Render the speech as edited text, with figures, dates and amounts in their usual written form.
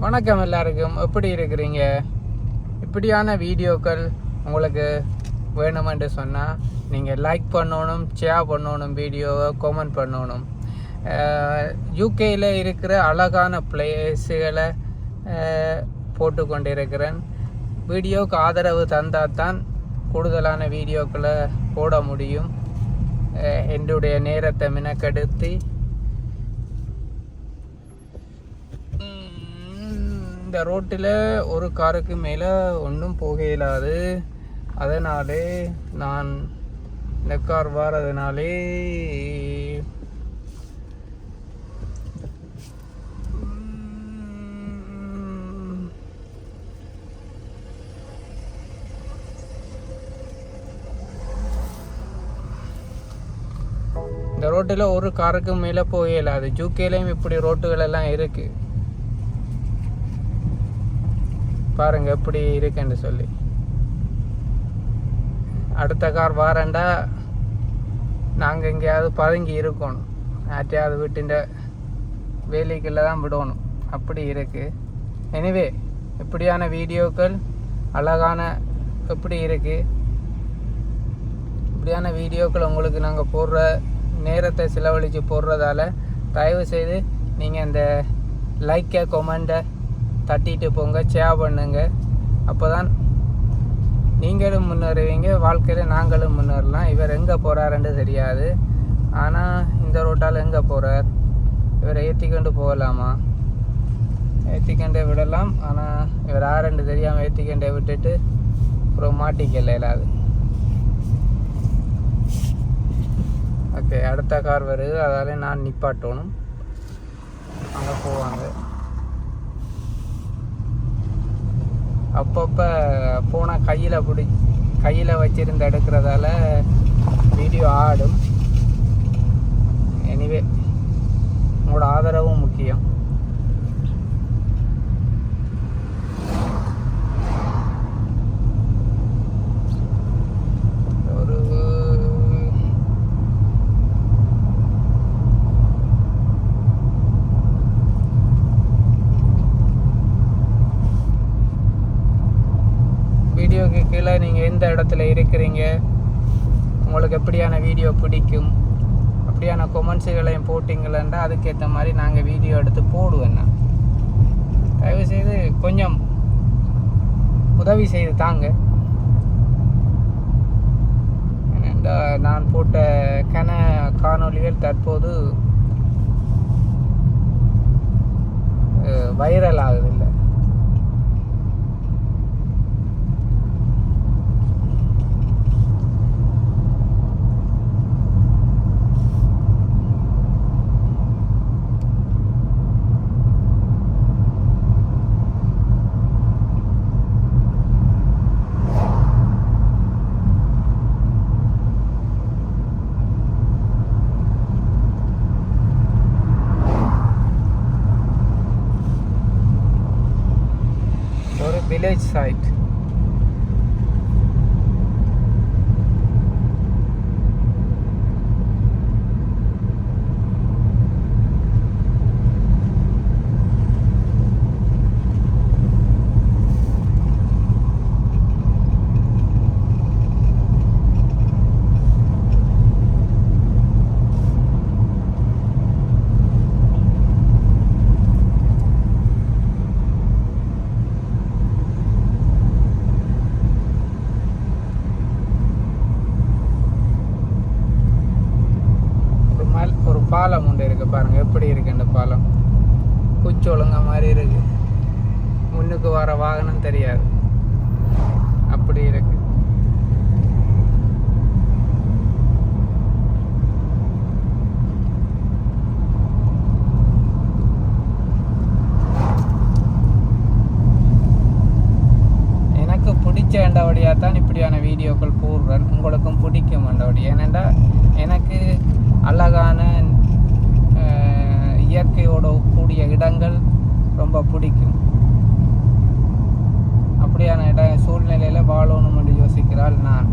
வணக்கம் எல்லாருக்கும், எப்படி இருக்கிறீங்க? இப்படியான வீடியோக்கள் உங்களுக்கு வேணுமென்று சொன்னால் நீங்கள் லைக் பண்ணணும், ஷேர் பண்ணணும், வீடியோவை கமெண்ட் பண்ணணும். யூகேயில் இருக்கிற அழகான பிளேஸுகளை போட்டு கொண்டிருக்கிறேன். வீடியோவுக்கு ஆதரவு தந்தால் தான் கூடுதலான வீடியோக்களை போட முடியும். என்னுடைய நேரத்தை மினக்கெடுத்து இந்த ரோட்டில் ஒரு காருக்கு மேலே ஒன்றும் போக இயலாது. அதனாலே நான் இந்த கார் வாரதுனாலே இந்த ரோட்டில் ஒரு காருக்கு மேலே போக இயலாது. யூகேலையும் இப்படி ரோட்டுகள் எல்லாம் இருக்குது. பாருங்க எப்படி இருக்குன்னு சொல்லி. அடுத்த கார் வாரண்டா நாங்கள் எங்கேயாவது பதுங்கி இருக்கணும், யார்ட்டையாவது வீட்டின் வேலைக்குள்ள தான் விடணும், அப்படி இருக்குது. எனிவே இப்படியான வீடியோக்கள் அழகான எப்படி இருக்குது, இப்படியான வீடியோக்கள் உங்களுக்கு நாங்கள் போடுற நேரத்தை செலவழித்து போடுறதால தயவு செய்து நீங்கள் இந்த லைக்கை கொமெண்ட்டை தட்டிட்டு போங்க, ஷேர் பண்ணுங்க. அப்போ தான் நீங்களும் முன்னேறுவீங்க, வாழ்க்கையில் நாங்களும் முன்னேறலாம். இவர் எங்கே போகிறாருன்னு தெரியாது, ஆனால் இந்த ரோட்டால் எங்கே போகிறார், இவரை ஏற்றிக்கொண்டு போகலாமா? ஏற்றிக்கொண்டே விடலாம், ஆனால் இவர் யாருன்னு தெரியாமல் ஏற்றிக்கொண்டே விட்டுட்டு அப்புறம் மாட்டிக்கல இல்லாது. ஓகே, அடுத்த கார் வருது, அதால் நான் நிப்பாட்டணும். அங்கே போவாங்க. அப்பப்போ போனால் கையில் வச்சிருந்து எடுக்கிறதால வீடியோ ஆடும். எனிவே உங்களோட ஆதரவும் முக்கியம். வீடியோக்கு கீழே நீங்கள் எந்த இடத்துல இருக்கிறீங்க, உங்களுக்கு எப்படியான வீடியோ பிடிக்கும், அப்படியான கொமெண்ட்ஸுகளையும் போட்டிங்களேன்டா அதுக்கேற்ற மாதிரி நாங்கள் வீடியோ எடுத்து போடுவேன். நான் தயவுசெய்து கொஞ்சம் உதவி செய்து தாங்க. ஏனென்றா நான் போட்ட காணொளிகள் தற்போது வைரல் ஆகுதில்லை. Village site. பாலம் ஒன்று இருக்கு, பாருங்க எப்படி இருக்கு இந்த பாலம். குச்சி ஒழுங்க மாதிரி இருக்கு, முன்னுக்கு வர வாகனம் தெரியாது, அப்படி இருக்கு. எனக்கு பிடிச்ச வேண்டபடியாக தான் இப்படியான வீடியோக்கள் போடுறேன். உங்களுக்கும் பிடிக்கும் வேண்டபடி, ஏனென்றா எனக்கு அழகான இயற்கையோட கூடிய இடங்கள் ரொம்ப பிடிக்கும். அப்படியான சூழ்நிலையில் வாழணும் என்று யோசிக்கிறாள் நான்.